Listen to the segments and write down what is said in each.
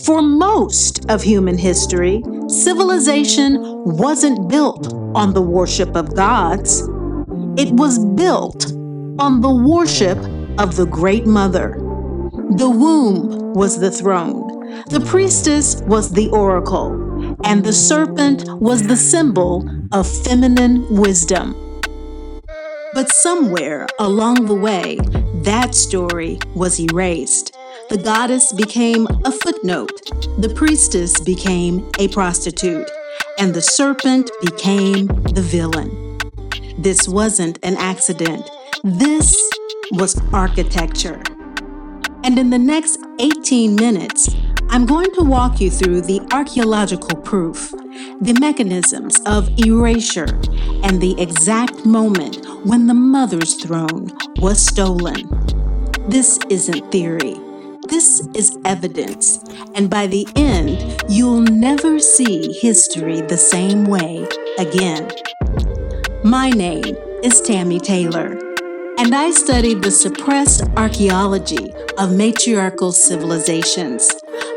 For most of human history, civilization wasn't built on the worship of gods. It was built on the worship of the Great Mother. The womb was the throne, the priestess was the oracle, and the serpent was the symbol of feminine wisdom. But somewhere along the way, that story was erased. The goddess became a footnote, the priestess became a prostitute, and the serpent became the villain. This wasn't an accident. This was architecture. And in the next 18 minutes, I'm going to walk you through the archaeological proof, the mechanisms of erasure, and the exact moment when the mother's throne was stolen. This isn't theory. This is evidence. And by the end, you'll never see history the same way again. My name is Tammy Taylor, and I study the suppressed archaeology of matriarchal civilizations.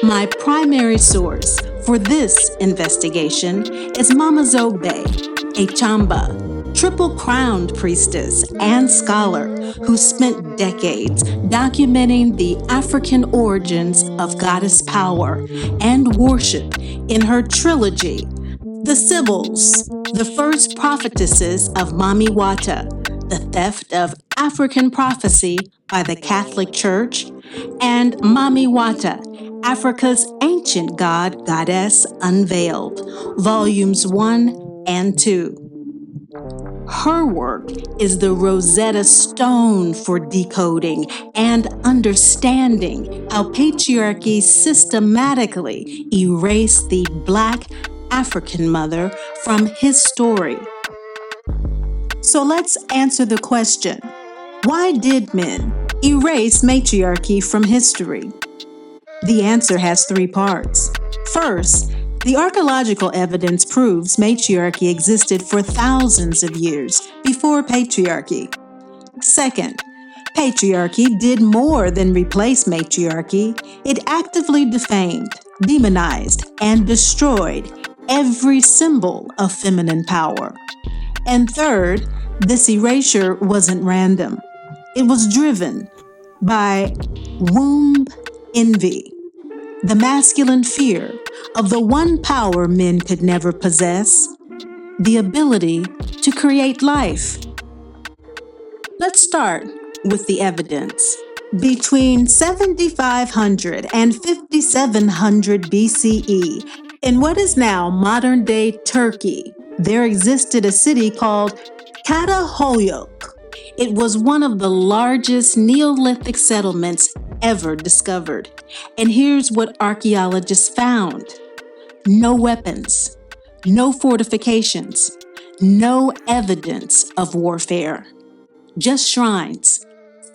My primary source for this investigation is Mama Zogbe, a Chamba, triple-crowned priestess and scholar who spent decades documenting the African origins of goddess power and worship in her trilogy, The Sibyls, the first prophetesses of Mami Wata, The Theft of African Prophecy by the Catholic Church, and Mami Wata, Africa's Ancient God, Goddess Unveiled, Volumes 1 and 2. Her work is the Rosetta Stone for decoding and understanding how patriarchy systematically erased the Black African mother from his story. So let's answer the question, why did men erase matriarchy from history? The answer has three parts. First, the archaeological evidence proves matriarchy existed for thousands of years before patriarchy. Second, patriarchy did more than replace matriarchy. It actively defamed, demonized, and destroyed every symbol of feminine power. And third, this erasure wasn't random. It was driven by womb envy, the masculine fear of the one power men could never possess, the ability to create life. Let's start with the evidence. Between 7500 and 5700 BCE, in what is now modern-day Turkey, there existed a city called Çatalhöyük. It was one of the largest Neolithic settlements ever discovered. And here's what archaeologists found. No weapons, no fortifications, no evidence of warfare. Just shrines,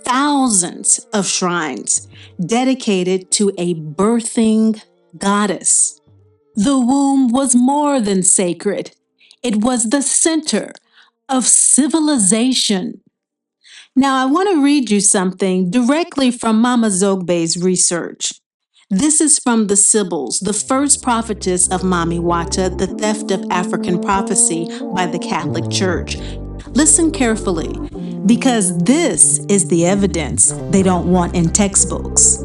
thousands of shrines dedicated to a birthing goddess. The womb was more than sacred. It was the center of civilization. Now, I want to read you something directly from Mama Zogbe's research. This is from the Sibyls, the first prophetess of Mami Wata, the theft of African prophecy by the Catholic Church. Listen carefully, because this is the evidence they don't want in textbooks.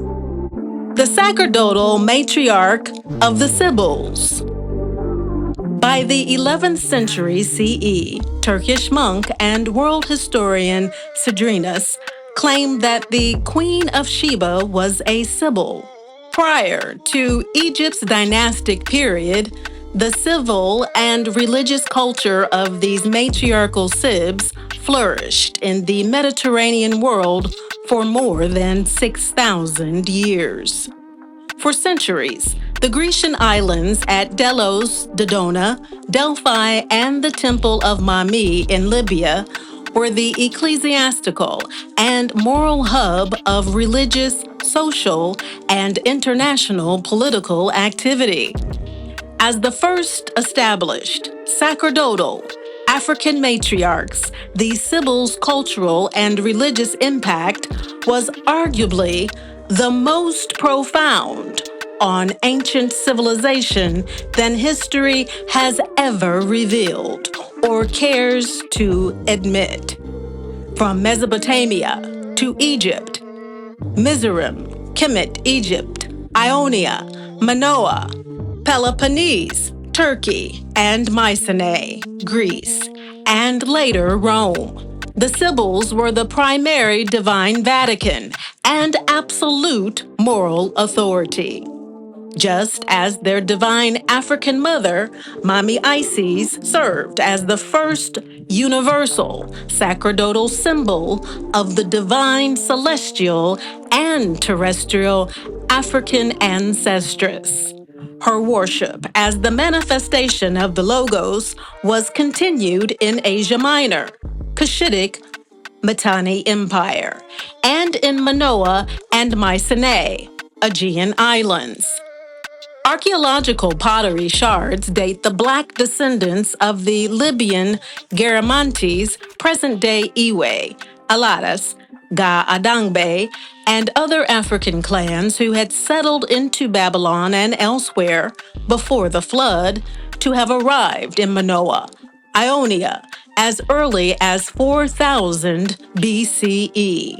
The sacerdotal matriarch of the Sibyls. By the 11th century CE, Turkish monk and world historian Cedrenus claimed that the Queen of Sheba was a Sibyl. Prior to Egypt's dynastic period, the civil and religious culture of these matriarchal Sibs flourished in the Mediterranean world for more than 6,000 years. For centuries, the Grecian islands at Delos, Dodona, Delphi, and the Temple of Mami in Libya were the ecclesiastical and moral hub of religious, social, and international political activity. As the first established sacerdotal African matriarchs, the Sibyls' cultural and religious impact was arguably the most profound on ancient civilization than history has ever revealed or cares to admit. From Mesopotamia to Egypt, Mizoram, Kemet, Egypt, Ionia, Manoa, Peloponnese, Turkey, and Mycenae, Greece, and later Rome. The Sibyls were the primary divine Vatican and absolute moral authority. Just as their divine African mother, Mami Isis, served as the first universal sacerdotal symbol of the divine celestial and terrestrial African ancestress. Her worship as the manifestation of the Logos was continued in Asia Minor, Cushitic Mitanni Empire, and in Manoa and Mycenae, Aegean Islands. Archaeological pottery shards date the Black descendants of the Libyan Garamantes, present-day Iwe, Alatas, Ga Adangbe, and other African clans who had settled into Babylon and elsewhere before the flood to have arrived in Manoa, Ionia, as early as 4000 BCE.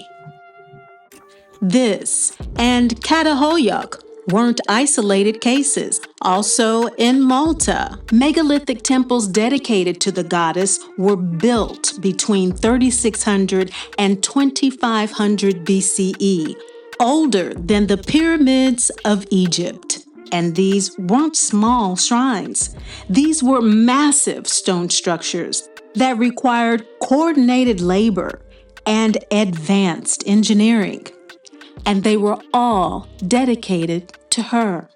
This and Çatalhöyük weren't isolated cases. Also in Malta, megalithic temples dedicated to the goddess were built between 3600 and 2500 BCE, older than the pyramids of Egypt. And these weren't small shrines. These were massive stone structures that required coordinated labor and advanced engineering. And they were all dedicated to her.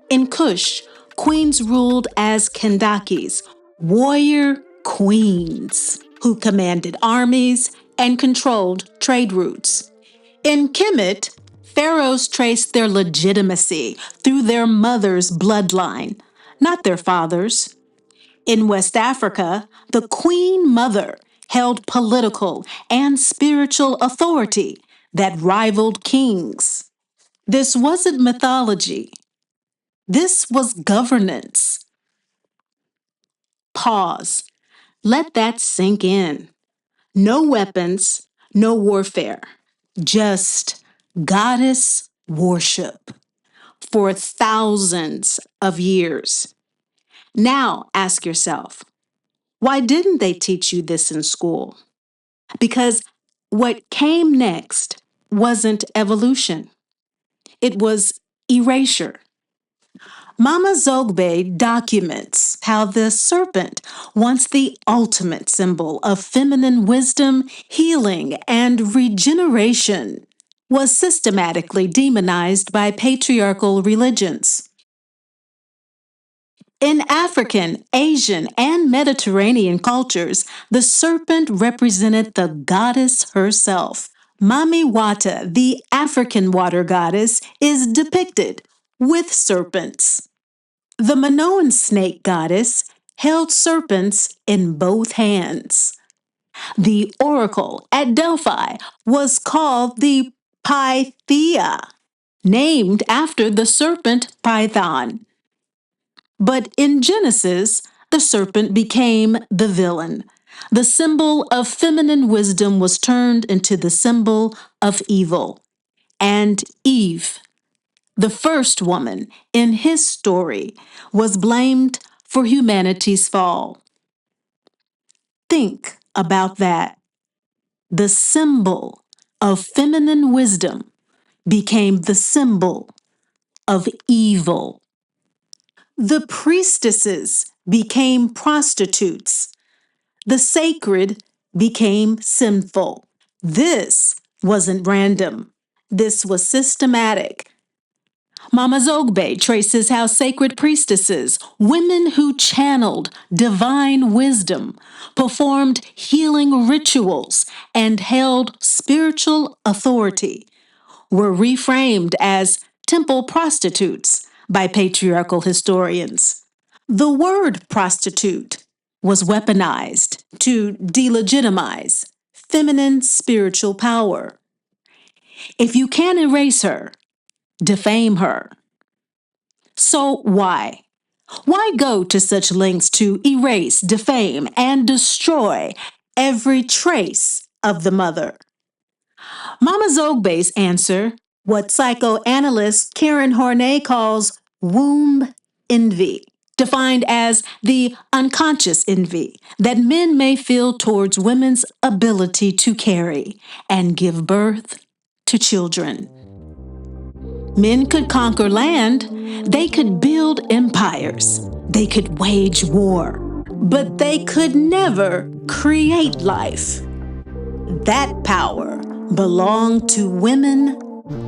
In Kush, queens ruled as Kandakis, warrior queens, who commanded armies and controlled trade routes. In Kemet, pharaohs traced their legitimacy through their mother's bloodline, not their father's. In West Africa, the Queen Mother held political and spiritual authority that rivaled kings. This wasn't mythology. This was governance. Pause. Let that sink in. No weapons, no warfare, just goddess worship for thousands of years. Now ask yourself, why didn't they teach you this in school? Because what came next wasn't evolution. It was erasure. Mama Zogbe documents how the serpent, once the ultimate symbol of feminine wisdom, healing, and regeneration, was systematically demonized by patriarchal religions. In African, Asian, and Mediterranean cultures, the serpent represented the goddess herself. Mami Wata, the African water goddess, is depicted with serpents. The Minoan snake goddess held serpents in both hands. The oracle at Delphi was called the Pythia, named after the serpent Python. But in Genesis, the serpent became the villain. The symbol of feminine wisdom was turned into the symbol of evil. And Eve, the first woman in his story, was blamed for humanity's fall. Think about that. The symbol of feminine wisdom became the symbol of evil. The priestesses became prostitutes. The sacred became sinful. This wasn't random. This was systematic. Mama Zogbe traces how sacred priestesses, women who channeled divine wisdom, performed healing rituals, and held spiritual authority, were reframed as temple prostitutes by patriarchal historians. The word prostitute was weaponized to delegitimize feminine spiritual power. If you can't erase her, defame her. So why? Why go to such lengths to erase, defame, and destroy every trace of the mother? Mama Zogbe's answer, what psychoanalyst Karen Horney calls womb envy, defined as the unconscious envy that men may feel towards women's ability to carry and give birth to children. Men could conquer land, they could build empires, they could wage war, but they could never create life. That power belonged to women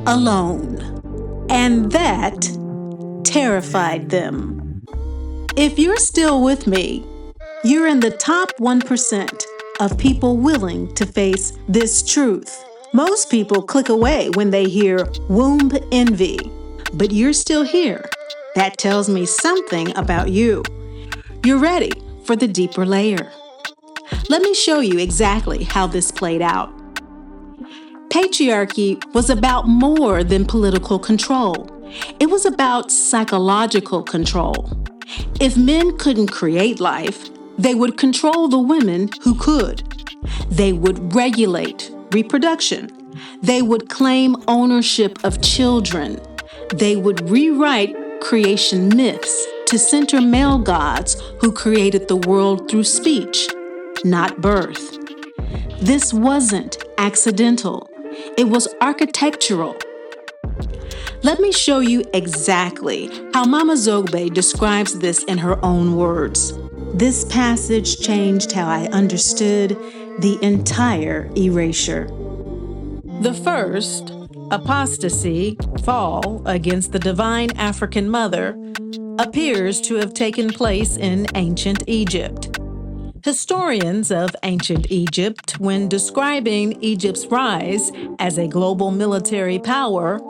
alone, and that terrified them. If you're still with me, you're in the top 1% of people willing to face this truth. Most people click away when they hear womb envy, but you're still here. That tells me something about you. You're ready for the deeper layer. Let me show you exactly how this played out. Patriarchy was about more than political control. It was about psychological control. If men couldn't create life, they would control the women who could. They would regulate reproduction. They would claim ownership of children. They would rewrite creation myths to center male gods who created the world through speech, not birth. This wasn't accidental. It was architectural. Let me show you exactly how Mama Zogbe describes this in her own words. This passage changed how I understood the entire erasure. The first, apostasy, fall against the divine African mother, appears to have taken place in ancient Egypt. Historians of ancient Egypt, when describing Egypt's rise as a global military power,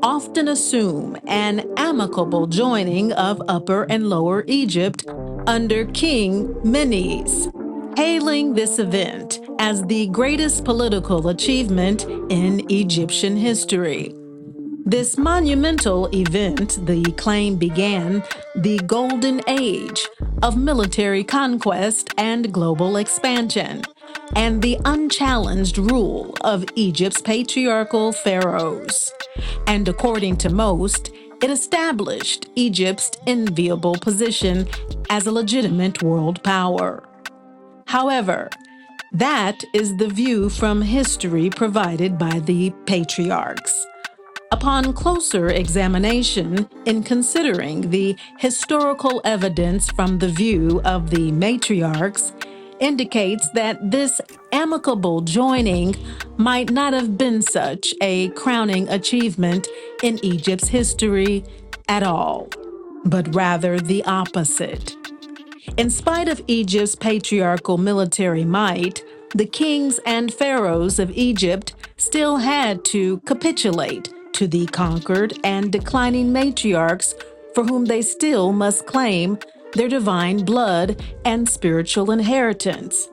often assume an amicable joining of Upper and Lower Egypt under King Menes, hailing this event as the greatest political achievement in Egyptian history. This monumental event, the claim, began the golden age of military conquest and global expansion, and the unchallenged rule of Egypt's patriarchal pharaohs. And according to most, it established Egypt's enviable position as a legitimate world power. However, that is the view from history provided by the patriarchs. Upon closer examination, in considering the historical evidence from the view of the matriarchs, indicates that this amicable joining might not have been such a crowning achievement in Egypt's history at all, but rather the opposite. In spite of Egypt's patriarchal military might, the kings and pharaohs of Egypt still had to capitulate to the conquered and declining matriarchs for whom they still must claim their divine blood and spiritual inheritance.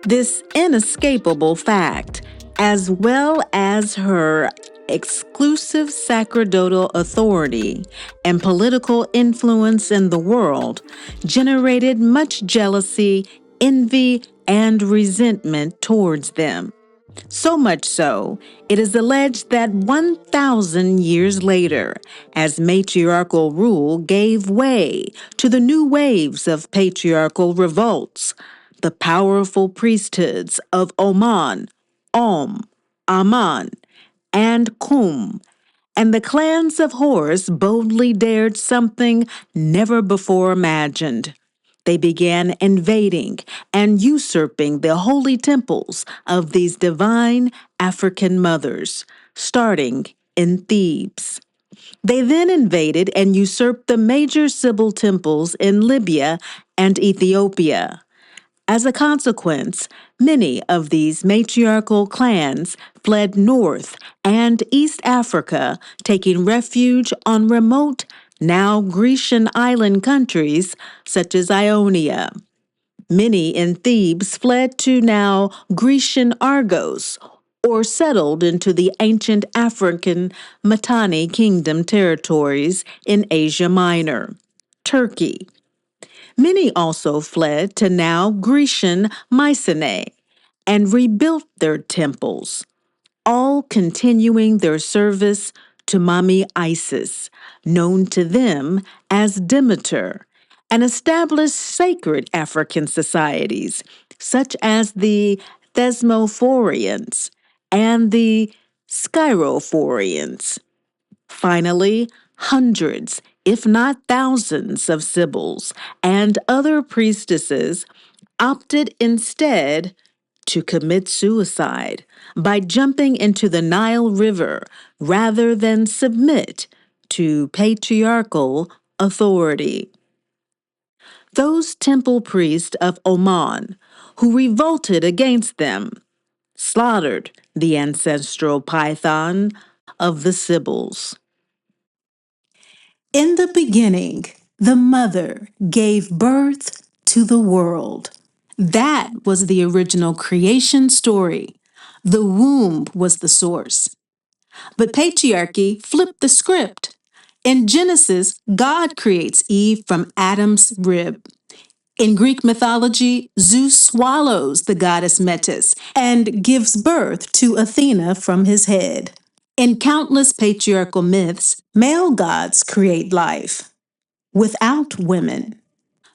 This inescapable fact, as well as her exclusive sacerdotal authority and political influence in the world, generated much jealousy, envy, and resentment towards them. So much so, it is alleged that 1,000 years later, as matriarchal rule gave way to the new waves of patriarchal revolts, the powerful priesthoods of Oman, Aman, and Kum, and the clans of Horus boldly dared something never before imagined. They began invading and usurping the holy temples of these divine African mothers, starting in Thebes. They then invaded and usurped the major Sibyl temples in Libya and Ethiopia. As a consequence, many of these matriarchal clans fled north and East Africa, taking refuge on remote, now Grecian island countries such as Ionia. Many in Thebes fled to now Grecian Argos, or settled into the ancient African Mitanni Kingdom territories in Asia Minor, Turkey. Many also fled to now Grecian Mycenae and rebuilt their temples, all continuing their service to Mummy Isis, known to them as Demeter, and established sacred African societies, such as the Thesmophorians and the Skyrophorians. Finally, hundreds, if not thousands, of sibyls and other priestesses opted instead to commit suicide by jumping into the Nile River rather than submit to patriarchal authority. Those temple priests of Oman who revolted against them slaughtered the ancestral python of the Sibyls. In the beginning, the mother gave birth to the world. That was the original creation story. The womb was the source. But patriarchy flipped the script. In Genesis, God creates Eve from Adam's rib. In Greek mythology, Zeus swallows the goddess Metis and gives birth to Athena from his head. In countless patriarchal myths, male gods create life without women.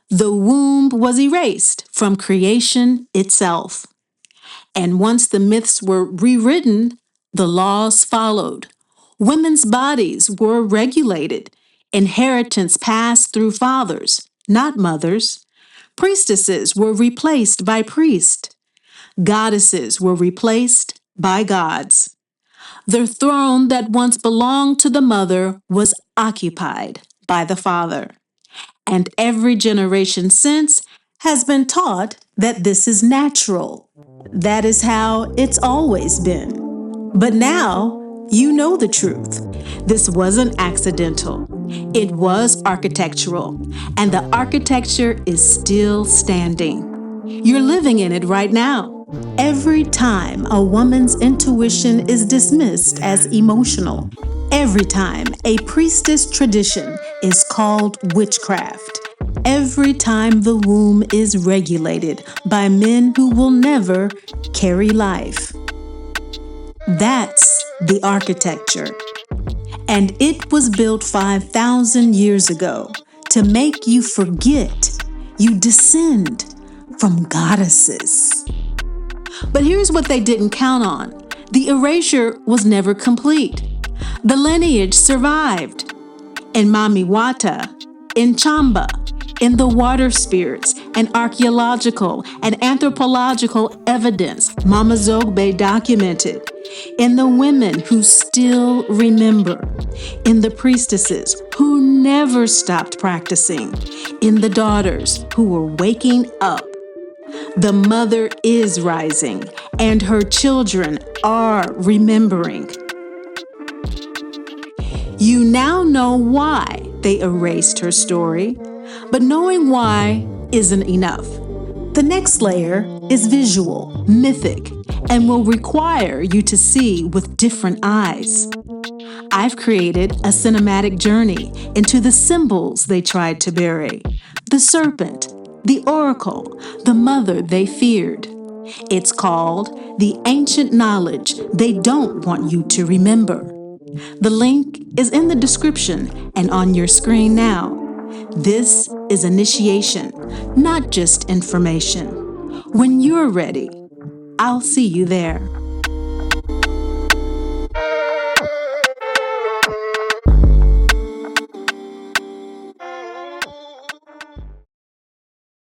The womb was erased from creation itself. And once the myths were rewritten, the laws followed. Women's bodies were regulated. Inheritance passed through fathers, not mothers. Priestesses were replaced by priests. Goddesses were replaced by gods. The throne that once belonged to the mother was occupied by the father. And every generation since has been taught that this is natural. That is how it's always been. But now you know the truth. This wasn't accidental. It was architectural, and the architecture is still standing. You're living in it right now. Every time a woman's intuition is dismissed as emotional, every time a priestess tradition is called witchcraft, every time the womb is regulated by men who will never carry life. That's the architecture. And it was built 5,000 years ago to make you forget you descend from goddesses. But here's what they didn't count on. The erasure was never complete. The lineage survived. In Mamiwata, in Chamba, in the water spirits, and archaeological and anthropological evidence Mama Zogbe documented, in the women who still remember, in the priestesses who never stopped practicing, in the daughters who were waking up. The mother is rising, and her children are remembering. You now know why they erased her story, but knowing why isn't enough. The next layer is visual, mythic, and will require you to see with different eyes. I've created a cinematic journey into the symbols they tried to bury, the serpent, the oracle, the mother they feared. It's called The Ancient Knowledge They Don't Want You to Remember. The link is in the description and on your screen now. This is initiation, not just information. When you're ready, I'll see you there.